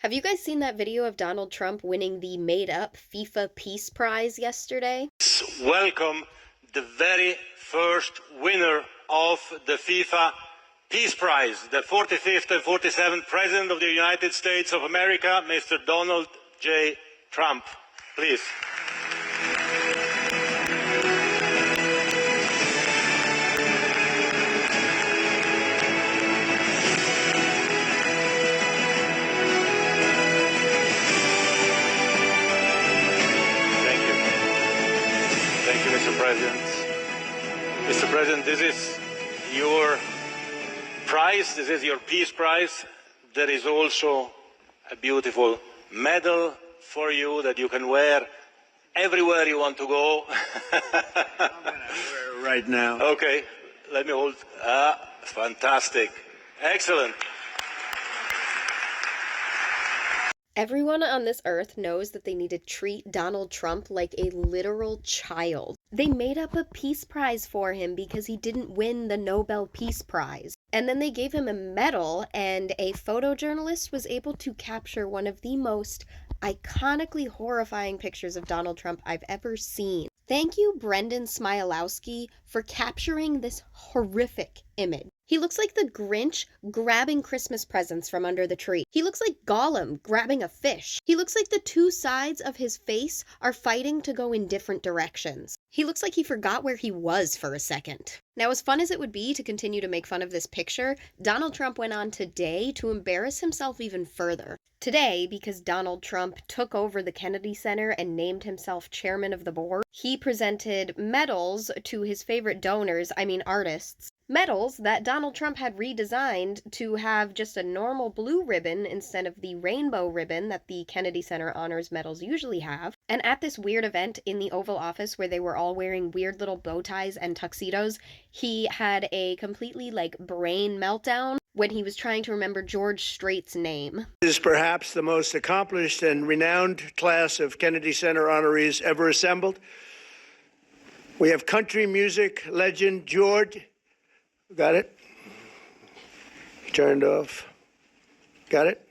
Have you guys seen that video of Donald Trump winning the made-up FIFA Peace Prize yesterday? Welcome the very first winner of the FIFA Peace Prize, the 45th and 47th President of the United States of America, Mr. Donald J. Trump. Please. Thank you, Mr. President. Mr. President, this is your prize. This is your Peace Prize. There is also a beautiful medal for you that you can wear everywhere you want to go. I'm going to wear it right now. Okay, let me hold. Fantastic. Excellent. Everyone on this earth knows that they need to treat Donald Trump like a literal child. They made up a peace prize for him because he didn't win the Nobel Peace Prize. And then they gave him a medal, and a photojournalist was able to capture one of the most iconically horrifying pictures of Donald Trump I've ever seen. Thank you, Brendan Smilowski, for capturing this horrific image. He looks like the Grinch grabbing Christmas presents from under the tree. He looks like Gollum grabbing a fish. He looks like the two sides of his face are fighting to go in different directions. He looks like he forgot where he was for a second. Now, as fun as it would be to continue to make fun of this picture, Donald Trump went on today to embarrass himself even further. Today, because Donald Trump took over the Kennedy Center and named himself chairman of the board, he presented medals to his favorite donors, artists. Medals that Donald Trump had redesigned to have just a normal blue ribbon instead of the rainbow ribbon that the Kennedy Center Honors medals usually have. And at this weird event in the Oval Office where they were all wearing weird little bow ties and tuxedos, he had a completely brain meltdown when he was trying to remember George Strait's name. This is perhaps the most accomplished and renowned class of Kennedy Center honorees ever assembled. We have country music legend George. Got it? Turned off. Got it?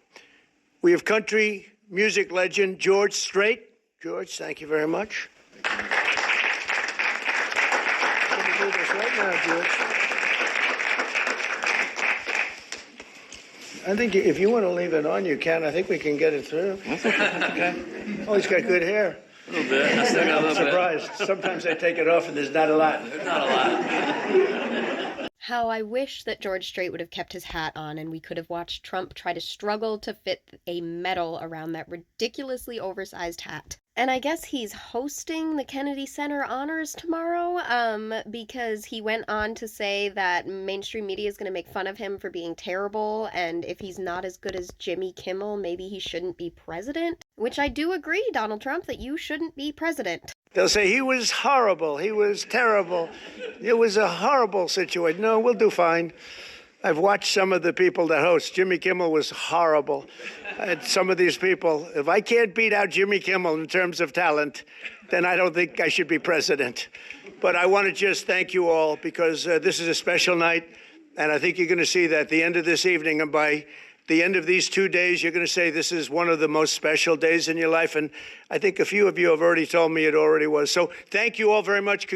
We have country music legend George Strait. George, thank you very much. Let me do this right now, George. I think if you want to leave it on, you can. I think we can get it through. Okay. Oh, he's got good hair. A little bit. I still got a I'm little bit. surprised. Sometimes I take it off and there's not a lot. Not a lot. How I wish that George Strait would have kept his hat on and we could have watched Trump try to struggle to fit a medal around that ridiculously oversized hat. And I guess he's hosting the Kennedy Center Honors tomorrow, because he went on to say that mainstream media is going to make fun of him for being terrible, and if he's not as good as Jimmy Kimmel, maybe he shouldn't be president. Which I do agree, Donald Trump, that you shouldn't be president. They'll say he was horrible, he was terrible, it was a horrible situation. No, we'll do fine. I've watched some of the people that host. Jimmy Kimmel was horrible. Some of these people, if I can't beat out Jimmy Kimmel in terms of talent, then I don't think I should be president. But I want to just thank you all because this is a special night, and I think you're going to see that at the end of this evening, and by the end of these 2 days, you're going to say this is one of the most special days in your life, and I think a few of you have already told me it already was. So thank you all very much.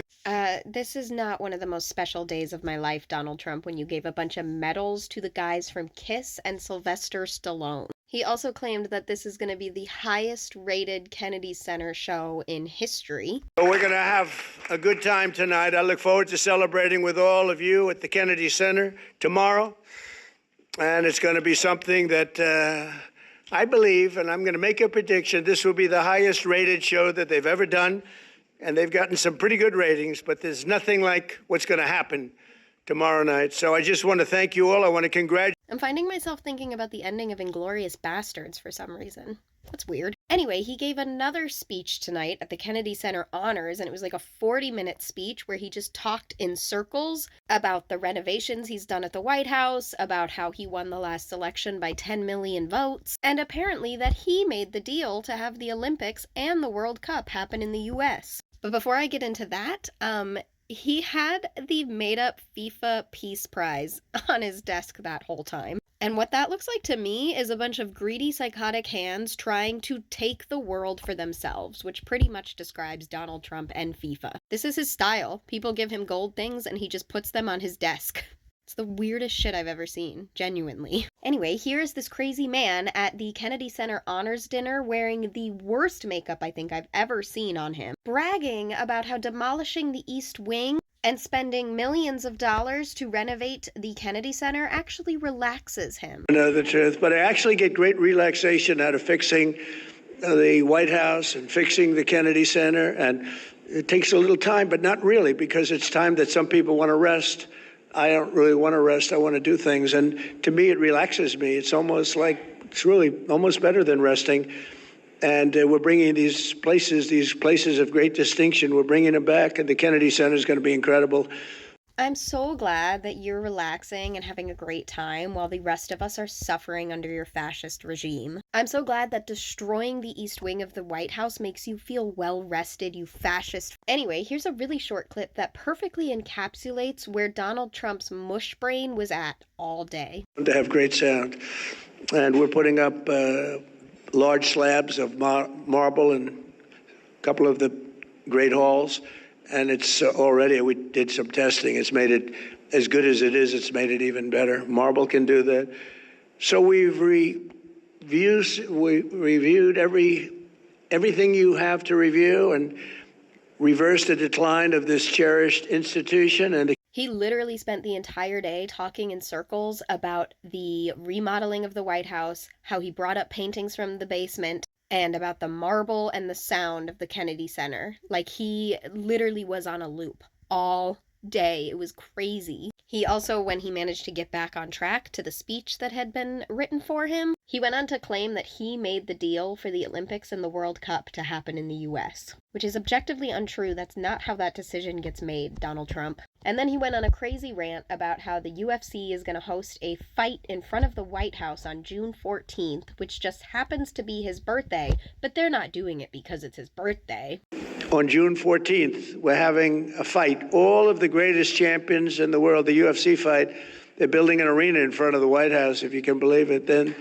This is not one of the most special days of my life, Donald Trump, when you gave a bunch of medals to the guys from Kiss and Sylvester Stallone. He also claimed that this is going to be the highest rated Kennedy Center show in history. We're going to have a good time tonight. I look forward to celebrating with all of you at the Kennedy Center tomorrow. And it's going to be something that I believe, and I'm going to make a prediction, this will be the highest rated show that they've ever done. And they've gotten some pretty good ratings, but there's nothing like what's going to happen tomorrow night. So I just want to thank you all. I want to congratulate. I'm finding myself thinking about the ending of Inglourious Bastards for some reason. That's weird. Anyway, he gave another speech tonight at the Kennedy Center Honors, and it was like a 40-minute speech where he just talked in circles about the renovations he's done at the White House, about how he won the last election by 10 million votes, and apparently that he made the deal to have the Olympics and the World Cup happen in the U.S. But before I get into that, He had the made-up FIFA Peace Prize on his desk that whole time. And what that looks like to me is a bunch of greedy, psychotic hands trying to take the world for themselves, which pretty much describes Donald Trump and FIFA. This is his style. People give him gold things and he just puts them on his desk. It's the weirdest shit I've ever seen, genuinely. Anyway, here's this crazy man at the Kennedy Center Honors Dinner wearing the worst makeup I think I've ever seen on him, bragging about how demolishing the East Wing and spending millions of dollars to renovate the Kennedy Center actually relaxes him. I know the truth, but I actually get great relaxation out of fixing the White House and fixing the Kennedy Center. And it takes a little time, but not really, because it's time that some people want to rest. I don't really want to rest. I want to do things. And to me, it relaxes me. It's really almost better than resting. And we're bringing these places of great distinction, we're bringing them back. And the Kennedy Center is going to be incredible. I'm so glad that you're relaxing and having a great time while the rest of us are suffering under your fascist regime. I'm so glad that destroying the East Wing of the White House makes you feel well rested, you fascist. Anyway, here's a really short clip that perfectly encapsulates where Donald Trump's mush brain was at all day. To have great sound. And we're putting up large slabs of marble in a couple of the great halls. And it's already, we did some testing. It's made it, as good as it is, it's made it even better. Marble can do that. So we've reviewed everything you have to review and reversed the decline of this cherished institution. And he literally spent the entire day talking in circles about the remodeling of the White House, how he brought up paintings from the basement, and about the marble and the sound of the Kennedy Center. Like, he literally was on a loop all day. It was crazy. He also, when he managed to get back on track to the speech that had been written for him, he went on to claim that he made the deal for the Olympics and the World Cup to happen in the US, which is objectively untrue. That's not how that decision gets made, Donald Trump. And then he went on a crazy rant about how the UFC is going to host a fight in front of the White House on June 14th, which just happens to be his birthday, but they're not doing it because it's his birthday. On June 14th, we're having a fight. All of the greatest champions in the world, the UFC fight, they're building an arena in front of the White House, if you can believe it. Then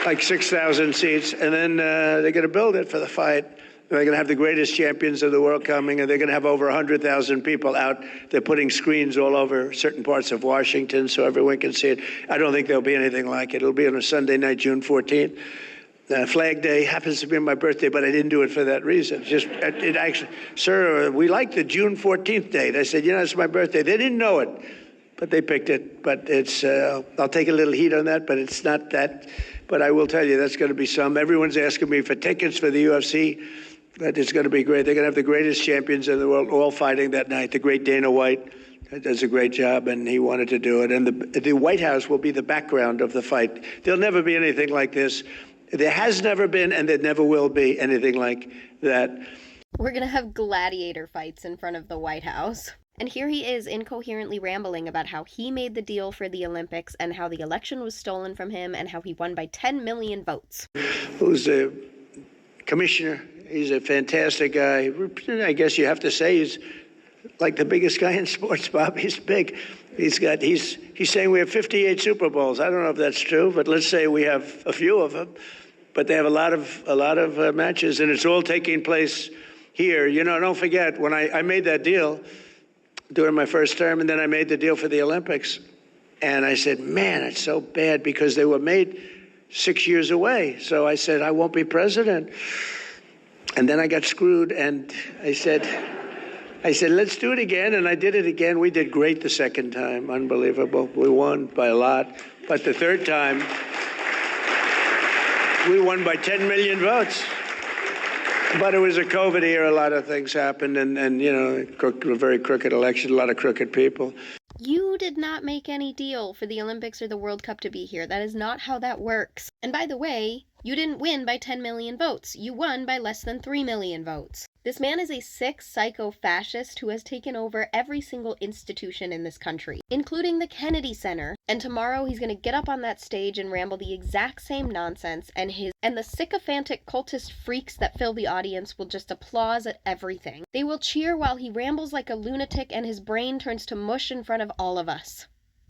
like 6,000 seats, and then they're going to build it for the fight. They're going to have the greatest champions of the world coming, and they're going to have over 100,000 people out. They're putting screens all over certain parts of Washington so everyone can see it. I don't think there'll be anything like it. It'll be on a Sunday night, June 14th. Flag Day happens to be my birthday, but I didn't do it for that reason. It actually, sir, we like the June 14th date. I said, it's my birthday. They didn't know it, but they picked it. But it's, I'll take a little heat on that, but it's not that. But I will tell you, that's going to be some. Everyone's asking me for tickets for the UFC. But it's going to be great. They're going to have the greatest champions in the world all fighting that night. The great Dana White does a great job, and he wanted to do it. And the White House will be the background of the fight. There'll never be anything like this. There has never been, and there never will be anything like that. We're going to have gladiator fights in front of the White House. And here he is incoherently rambling about how he made the deal for the Olympics and how the election was stolen from him and how he won by 10 million votes. Who's the commissioner? He's a fantastic guy. I guess you have to say he's like the biggest guy in sports, Bob. He's big. He's saying we have 58 Super Bowls. I don't know if that's true, but let's say we have a few of them. But they have a lot of matches, and it's all taking place here. Don't forget, when I made that deal during my first term, and then I made the deal for the Olympics, and I said, man, it's so bad because they were made 6 years away. So I said, I won't be president. And then I got screwed, and I said, let's do it again. And I did it again. We did great the second time. Unbelievable. We won by a lot. But the third time, we won by 10 million votes. But it was a COVID era. A lot of things happened. And a very crooked election, a lot of crooked people. You did not make any deal for the Olympics or the World Cup to be here. That is not how that works. And by the way, you didn't win by 10 million votes. You won by less than 3 million votes. This man is a sick psycho-fascist who has taken over every single institution in this country, including the Kennedy Center. And tomorrow he's going to get up on that stage and ramble the exact same nonsense, and the sycophantic cultist freaks that fill the audience will just applaud at everything. They will cheer while he rambles like a lunatic and his brain turns to mush in front of all of us.